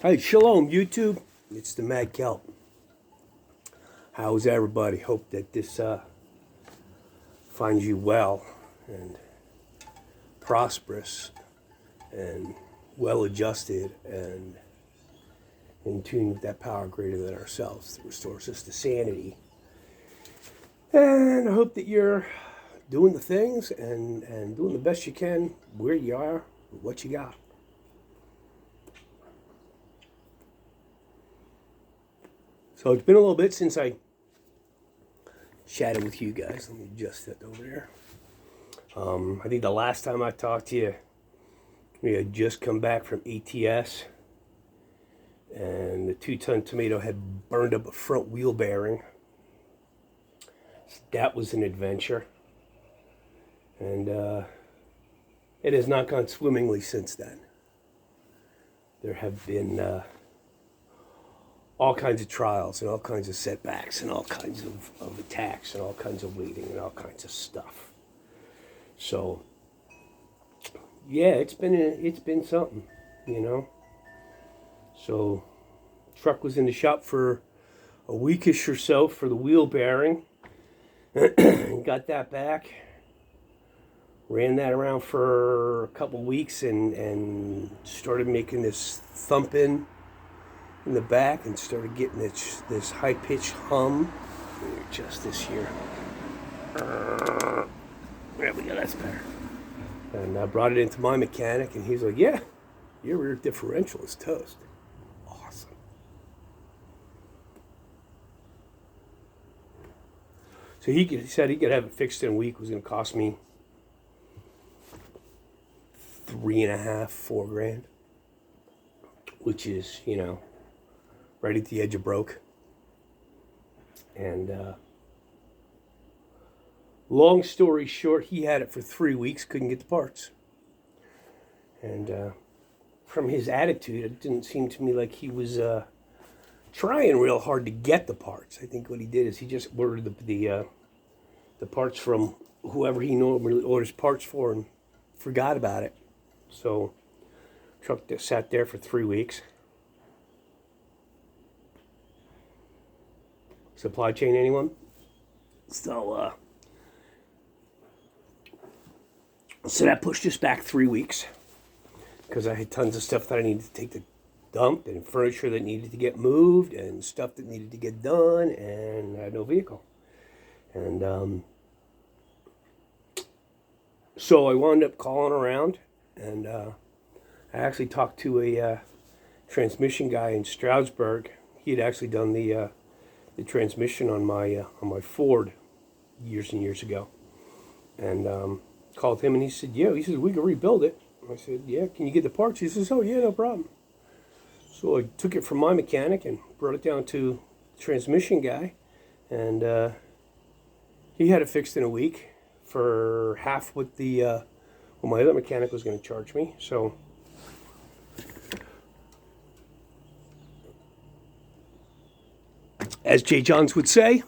Hey, shalom, YouTube. It's the Mad Kelp. How's everybody? Hope that this finds you well and prosperous and well adjusted and in tune with that power greater than ourselves that restores us to sanity. And I hope that you're doing the things and doing the best you can where you are with what you got. So it's been a little bit since I chatted with you guys. Let me adjust that over there. I think the last time I talked to you, we had just come back from ATS, and the 2-ton tomato had burned up a front wheel bearing. So that was an adventure, and it has not gone swimmingly since then. There have been all kinds of trials and all kinds of setbacks and all kinds of attacks and all kinds of waiting and all kinds of stuff. So yeah, it's been something, you know. So truck was in the shop for a weekish or so for the wheel bearing. Got that back. Ran that around for a couple weeks and started making this thumping in the back and started getting this high-pitched hum. Let me adjust this here. There we go, that's better. And I brought it into my mechanic, and he's like, yeah, your rear differential is toast. Awesome. So he said he could have it fixed in a week. It was going to cost me $3.5, $4 grand, which is, you know, right at the edge of broke. And long story short, he had it for 3 weeks, couldn't get the parts. And from his attitude, it didn't seem to me like he was trying real hard to get the parts. I think what he did is he just ordered the parts from whoever he normally orders parts for and forgot about it. So truck just sat there for 3 weeks. Supply chain, anyone? So that pushed us back 3 weeks because I had tons of stuff that I needed to take to dump and furniture that needed to get moved and stuff that needed to get done, and I had no vehicle. And so I wound up calling around, and I actually talked to a transmission guy in Stroudsburg. He had actually done the transmission on my Ford years and years ago, and called him, and he said, yeah, he says, we can rebuild it. I said, yeah, can you get the parts? He says, oh yeah, no problem. So I took it from my mechanic and brought it down to the transmission guy, and he had it fixed in a week for half what my other mechanic was going to charge me. So as Jay Johns would say,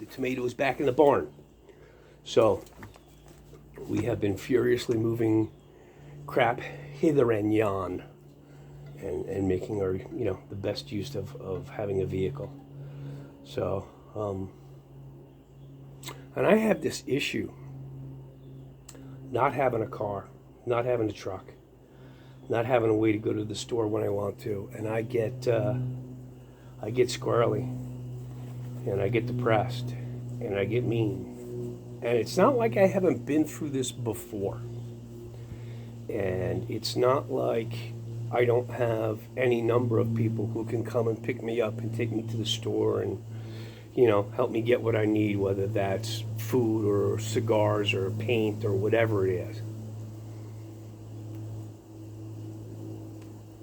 the tomato is back in the barn. So we have been furiously moving crap hither and yon and making our, you know, the best use of having a vehicle. So, and I have this issue, not having a car, not having a truck, not having a way to go to the store when I want to, and I get squirrely, and I get depressed, and I get mean. And it's not like I haven't been through this before. And it's not like I don't have any number of people who can come and pick me up and take me to the store and, you know, help me get what I need, whether that's food or cigars or paint or whatever it is.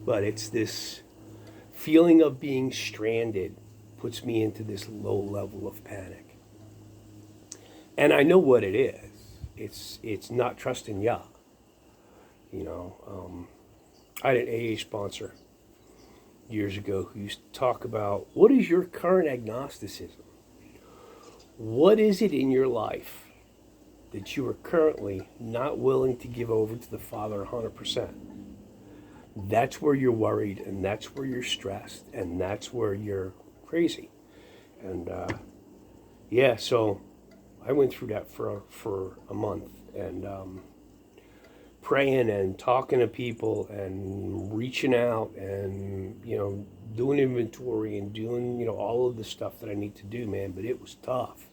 But it's this feeling of being stranded puts me into this low level of panic. And I know what it is. It's not trusting Yah. You know, I had an AA sponsor years ago who used to talk about, what is your current agnosticism? What is it in your life that you are currently not willing to give over to the Father 100%? that's where you're worried, and that's where you're stressed, and that's where you're crazy. And yeah, so I went through that for a month, and praying and talking to people and reaching out and doing inventory and doing all of the stuff that I need to do, man. But it was tough.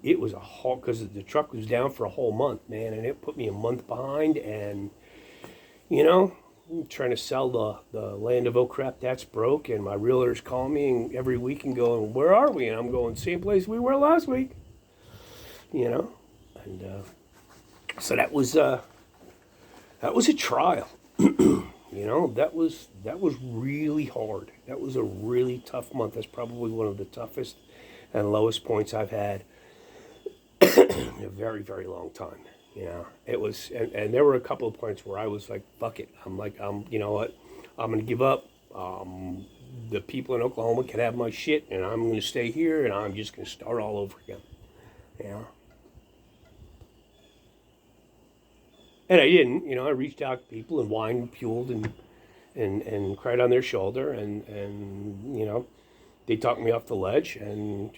It was a whole, because the truck was down for a whole month, man, and it put me a month behind. And trying to sell the land of, oh crap, that's broke. And my realtors call me every week and going, where are we? And I'm going, same place we were last week. And so that was a trial. That was really hard. That was a really tough month. That's probably one of the toughest and lowest points I've had in a very, very long time. It was, and there were a couple of points where I was like, fuck it. You know what? I'm going to give up. The people in Oklahoma can have my shit, and I'm going to stay here, and I'm just going to start all over again. And I didn't. I reached out to people and whined and fueled and cried on their shoulder, and they talked me off the ledge, and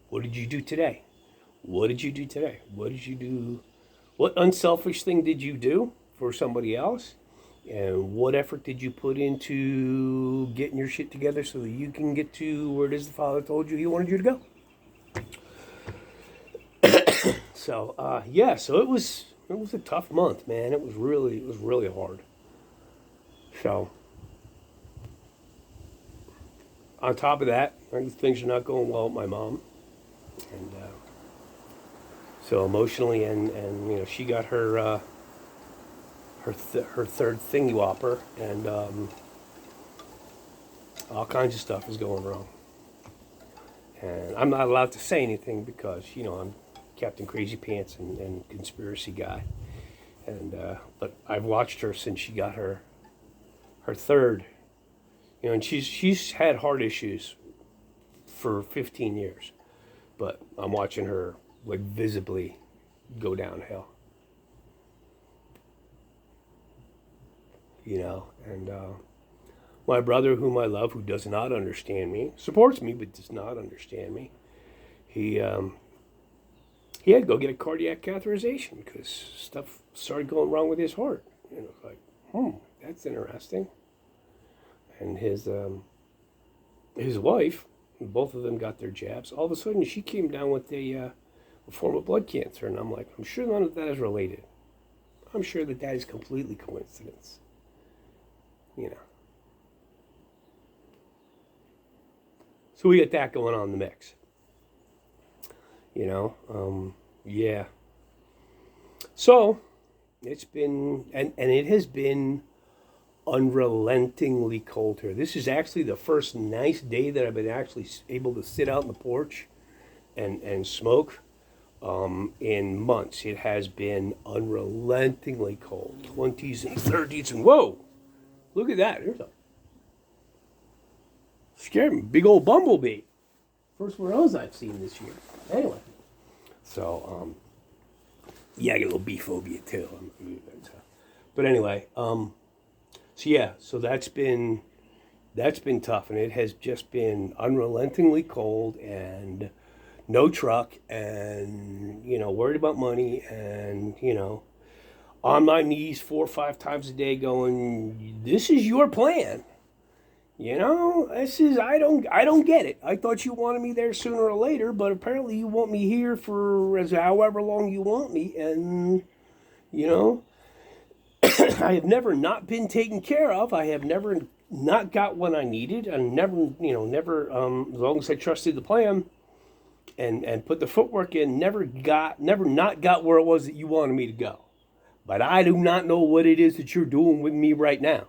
what did you do today? What did you do today? What did you do? What unselfish thing did you do for somebody else? And what effort did you put into getting your shit together so that you can get to where it is the Father told you He wanted you to go? So, so it was a tough month, man. It was really hard. So, on top of that, things are not going well with my mom. And so emotionally, and she got her third thingy whopper, and all kinds of stuff is going wrong. And I'm not allowed to say anything because I'm Captain Crazy Pants and conspiracy guy. And but I've watched her since she got her third. And she's had heart issues for 15 years, but I'm watching her visibly go downhill. And my brother, whom I love, who does not understand me, supports me but does not understand me. He had to go get a cardiac catheterization because stuff started going wrong with his heart. It's like, that's interesting. And his wife, both of them got their jabs. All of a sudden, she came down with a form of blood cancer, and I'm like, I'm sure none of that is related. I'm sure that is completely coincidence. So we got that going on in the mix. Yeah. So it's been, and it has been unrelentingly cold here. This is actually the first nice day that I've been actually able to sit out on the porch and smoke in months. It has been unrelentingly cold, 20s and 30s, and whoa, look at that. There's a scared me, big old bumblebee. First one of those I've seen this year. Anyway, so yeah, I get a little bee phobia too. But anyway, so that's been tough, and it has just been unrelentingly cold and no truck, and worried about money, and on my knees 4 or 5 times a day going, this is your plan. This is, I don't get it. I thought you wanted me there sooner or later, but apparently you want me here for however long you want me, and I have never not been taken care of. I have never not got what I needed, and never, as long as I trusted the plan and put the footwork in, never not got where it was that you wanted me to go. But I do not know what it is that you're doing with me right now.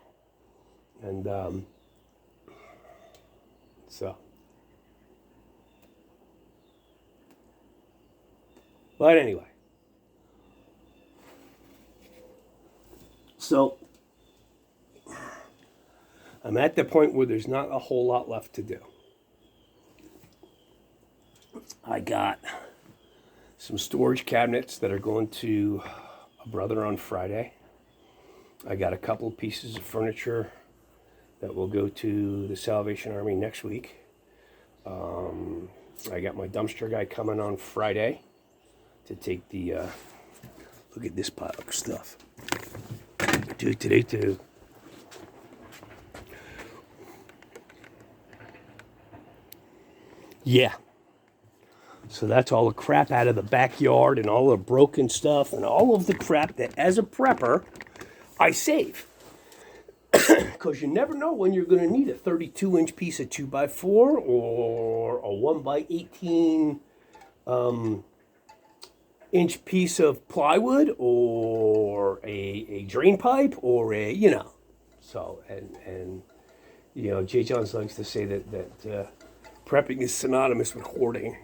And, so. But anyway. So, I'm at the point where there's not a whole lot left to do. I got some storage cabinets that are going to a brother on Friday. I got a couple of pieces of furniture that will go to the Salvation Army next week. I got my dumpster guy coming on Friday to take the, look at this pile of stuff. Today too. Yeah. So that's all the crap out of the backyard and all the broken stuff and all of the crap that as a prepper, I save. Because you never know when you're going to need a 32-inch piece of 2x4 or a 1x18 inch piece of plywood or a drain pipe or So, and Jay Johns likes to say that prepping is synonymous with hoarding.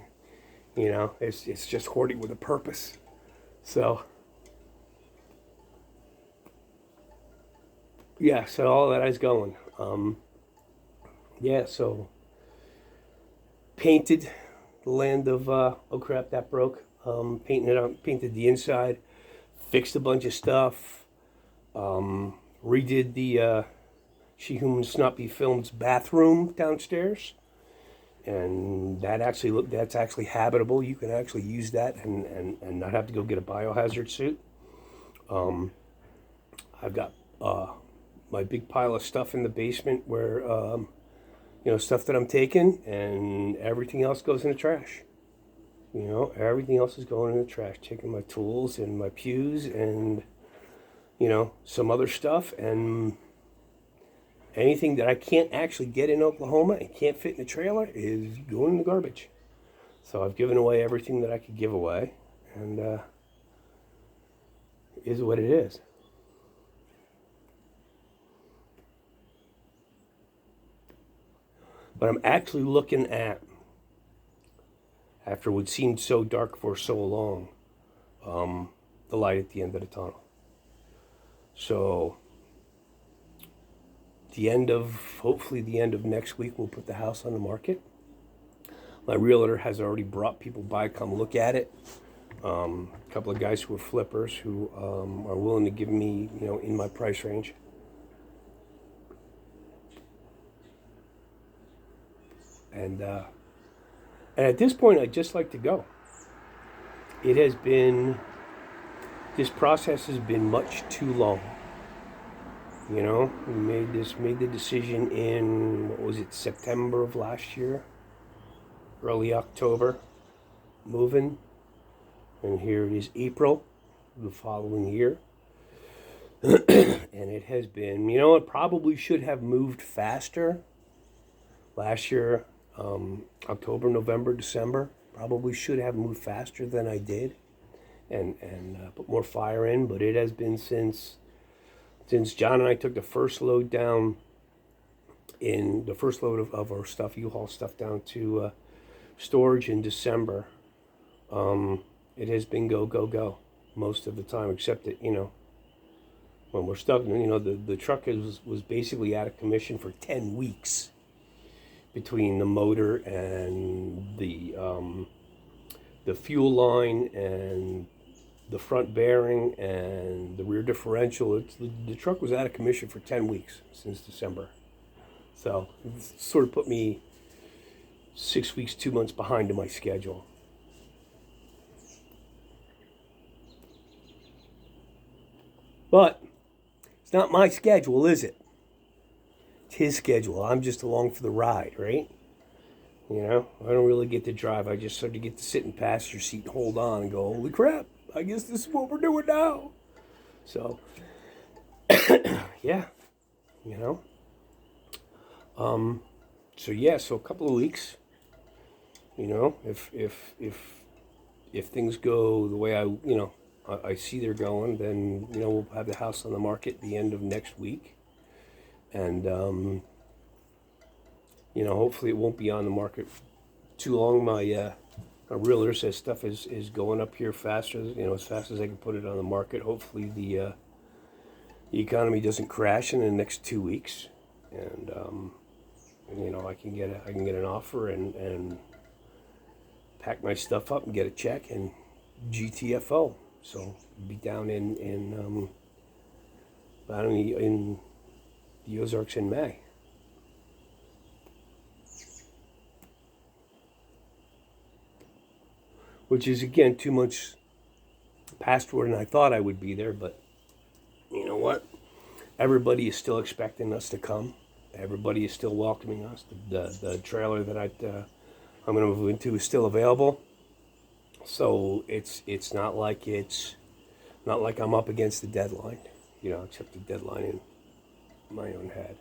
It's just hoarding with a purpose. So, yeah, so all that is going. So painted the land of, oh crap, that broke. Painted the inside, fixed a bunch of stuff, redid the She Human Snuppy Films bathroom downstairs. And that's actually habitable. You can actually use that and not have to go get a biohazard suit. I've got my big pile of stuff in the basement where, stuff that I'm taking, and everything else goes in the trash. Everything else is going in the trash. Taking my tools and my pews and, some other stuff, and anything that I can't actually get in Oklahoma and can't fit in the trailer is going in the garbage. So I've given away everything that I could give away, and it is what it is. But I'm actually looking at, after what seemed so dark for so long, the light at the end of the tunnel. So, hopefully the end of next week, we'll put the house on the market. My realtor has already brought people by, come look at it. A couple of guys who are flippers who are willing to give me, in my price range. And at this point, I'd just like to go. This process has been much too long. We made the decision in, September of last year, early October, moving. And here it is April the following year. And it has been, it probably should have moved faster. Last year, October, November, December, probably should have moved faster than I did and put more fire in. But it has been since John and I took the first load down, of our stuff, U-Haul stuff, down to storage in December. It has been go most of the time, except that, when we're stuck, the truck was basically out of commission for 10 weeks. Between the motor and the fuel line and the front bearing and the rear differential, the truck was out of commission for 10 weeks since December. So it sort of put me 6 weeks, 2 months behind in my schedule. But it's not my schedule, is it? It's his schedule. I'm just along for the ride, right? I don't really get to drive. I just sort of get to sit in passenger seat and hold on and go, holy crap, I guess this is what we're doing now. So, yeah, So a couple of weeks, if things go the way I see they're going, then, we'll have the house on the market at the end of next week. And, hopefully it won't be on the market too long. My realtor says stuff is going up here faster, as fast as I can put it on the market. Hopefully the economy doesn't crash in the next 2 weeks. And, I can get an offer and pack my stuff up and get a check and GTFO. So be down in I don't mean in the Ozarks in May. Which is, again, 2 months past when I thought I would be there, but you know what? Everybody is still expecting us to come. Everybody is still welcoming us. The trailer that I'm going to move into is still available. So it's not like I'm up against the deadline, except the deadline in my own head.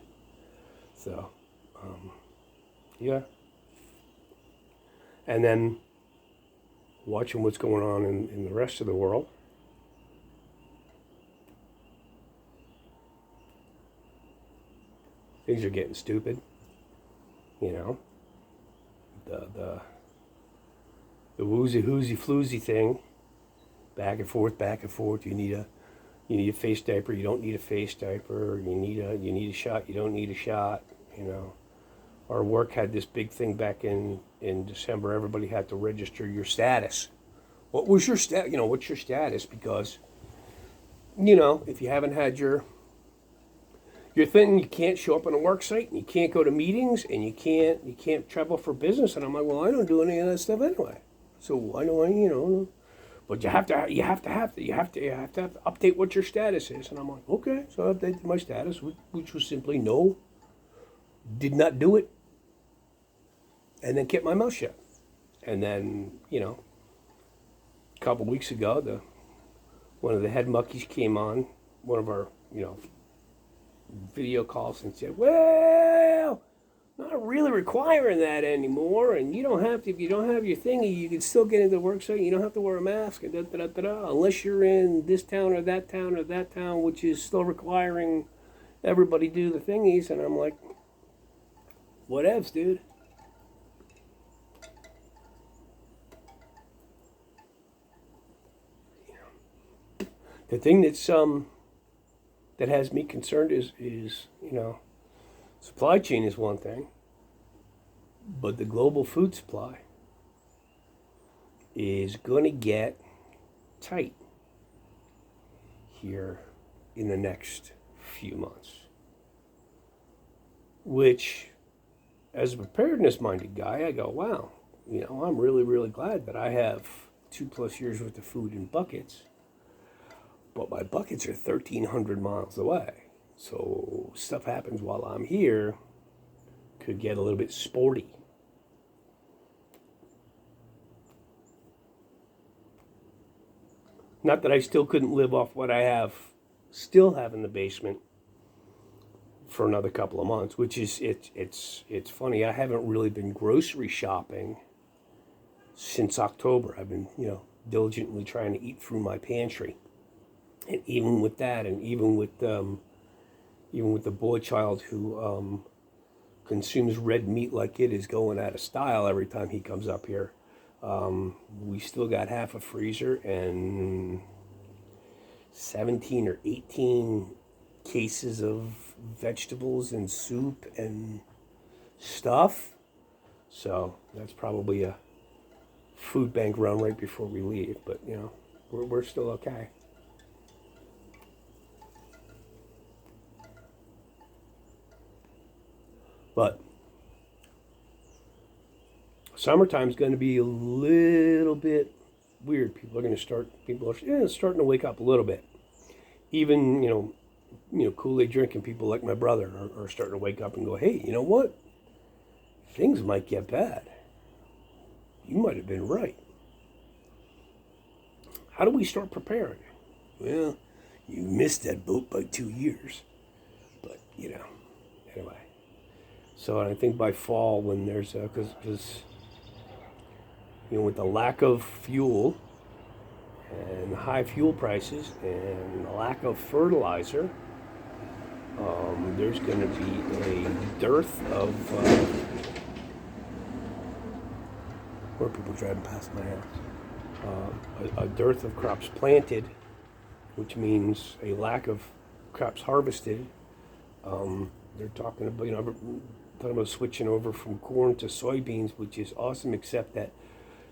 So, yeah. And then watching what's going on in the rest of the world. Things are getting stupid, The woozy hoozy floozy thing, back and forth. You need a face diaper. You don't need a face diaper. You need a shot. You don't need a shot. Our work had this big thing back in December. Everybody had to register your status. What was your stat? What's your status? Because if you haven't had your thing, you can't show up on a work site, and you can't go to meetings, and you can't travel for business. And I'm like, well, I don't do any of that stuff anyway. So I know, but you have to update what your status is. And I'm like, okay, so I updated my status, which was simply no, did not do it, and then kept my mouth shut. And then a couple weeks ago, one of the head muckies came on one of our video calls and said, well, not really requiring that anymore, and you don't have to, if you don't have your thingy, you can still get into the work site, you don't have to wear a mask, and unless you're in this town or that town, which is still requiring everybody do the thingies. And I'm like, whatevs, dude. The thing that has me concerned is supply chain is one thing, but the global food supply is going to get tight here in the next few months. Which, as a preparedness-minded guy, I go, wow, I'm really, really glad that I have 2+ years worth of food in buckets. But my buckets are 1,300 miles away. So stuff happens while I'm here, could get a little bit sporty. Not that I still couldn't live off what I still have in the basement for another couple of months, which is, it's funny. I haven't really been grocery shopping since October. I've been, diligently trying to eat through my pantry. And even with that, and even with the boy child who consumes red meat like it is going out of style every time he comes up here, we still got half a freezer and 17 or 18 cases of vegetables and soup and stuff. So that's probably a food bank run right before we leave. But we're still okay. But summertime's going to be a little bit weird. People are starting to wake up a little bit. Even, Kool-Aid drinking people like my brother are starting to wake up and go, hey, you know what? Things might get bad. You might have been right. How do we start preparing? Well, you missed that boat by 2 years. But, anyway. So I think by fall, when there's, because with the lack of fuel and high fuel prices and the lack of fertilizer, there's going to be a dearth of, where are people driving past my house? A dearth of crops planted, which means a lack of crops harvested. They're talking about switching over from corn to soybeans, which is awesome, except that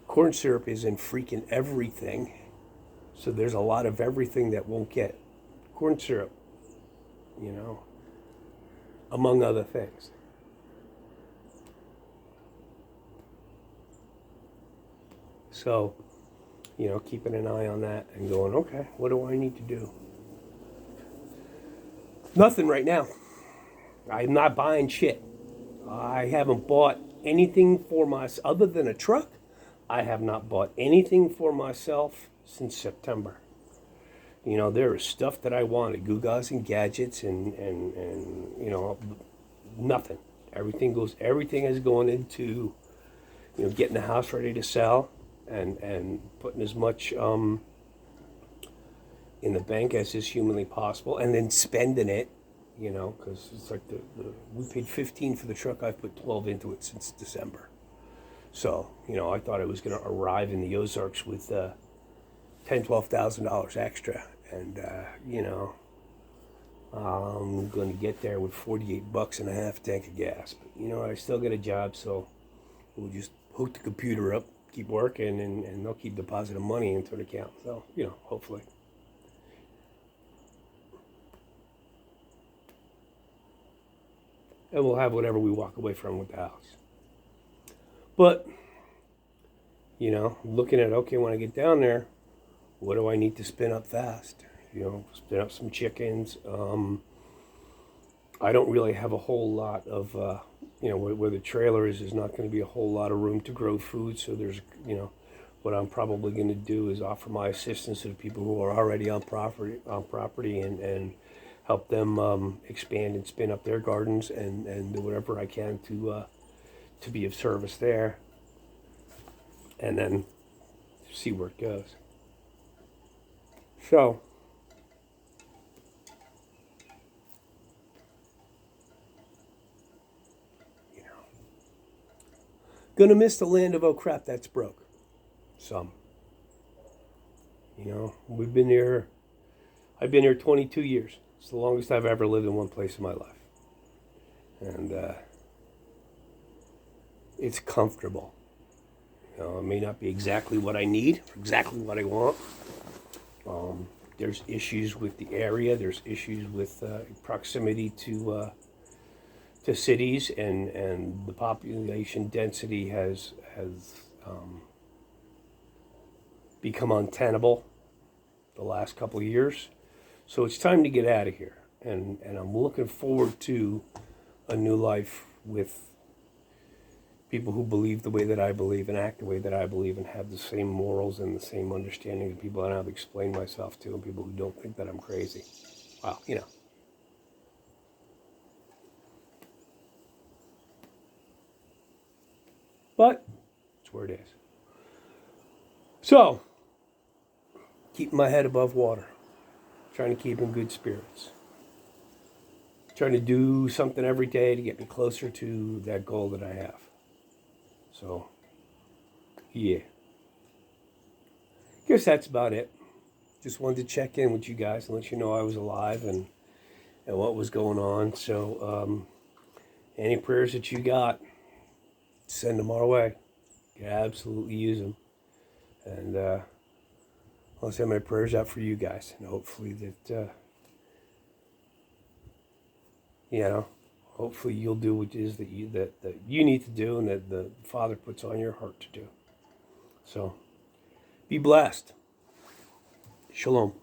corn syrup is in freaking everything. So there's a lot of everything that won't get corn syrup. you know, among other things. So, you know, keeping an eye on that and going, okay, what do I need to do? Nothing right now. I'm not buying shit. I haven't bought anything for myself other than a truck. I have not bought anything for myself since September. You know, there is stuff that I wanted, gewgaws and gadgets and you know, nothing. Everything is going into, you know, getting the house ready to sell and putting as much in the bank as is humanly possible, and then spending it, you know, because it's like we paid 15 for the truck. I've put 12 into it since December. So, you know, I thought I was going to arrive in the Ozarks with $10,000-$12,000 extra, and you know, I'm going to get there with $48 and a half tank of gas. But you know, I still get a job, so we'll just hook the computer up, keep working, and they'll keep depositing money into an account. So, you know, hopefully. And we'll have whatever we walk away from with the house. But, you know, looking at, okay, when I get down there, what do I need to spin up fast? You know, spin up some chickens. I don't really have a whole lot of, you know, where the trailer is, there's not going to be a whole lot of room to grow food. So there's, you know, what I'm probably going to do is offer my assistance to the people who are already on property and help them expand and spin up their gardens and do whatever I can to be of service there, and then see where it goes. So, you know, gonna miss the land of, oh crap, that's broke. Some. You know, we've been here, I've been here 22 years. It's the longest I've ever lived in one place in my life. And it's comfortable. You know, it may not be exactly what I need, or exactly what I want. There's issues with the area. There's issues with proximity to cities, and the population density has become untenable the last couple of years. So it's time to get out of here, and I'm looking forward to a new life with people who believe the way that I believe and act the way that I believe and have the same morals and the same understanding of people I know how to explain myself to, and people who don't think that I'm crazy. Well, you know. But it's where it is. So, keeping my head above water. Trying to keep in good spirits. Trying to do something every day to get me closer to that goal that I have. So, yeah. Guess that's about it. Just wanted to check in with you guys and let you know I was alive and what was going on. So, any prayers that you got, send them our way. You absolutely use them. And I'll send my prayers out for you guys. And hopefully that, you know, hopefully you'll do what it is that you need to do and that the Father puts on your heart to do. So, be blessed. Shalom.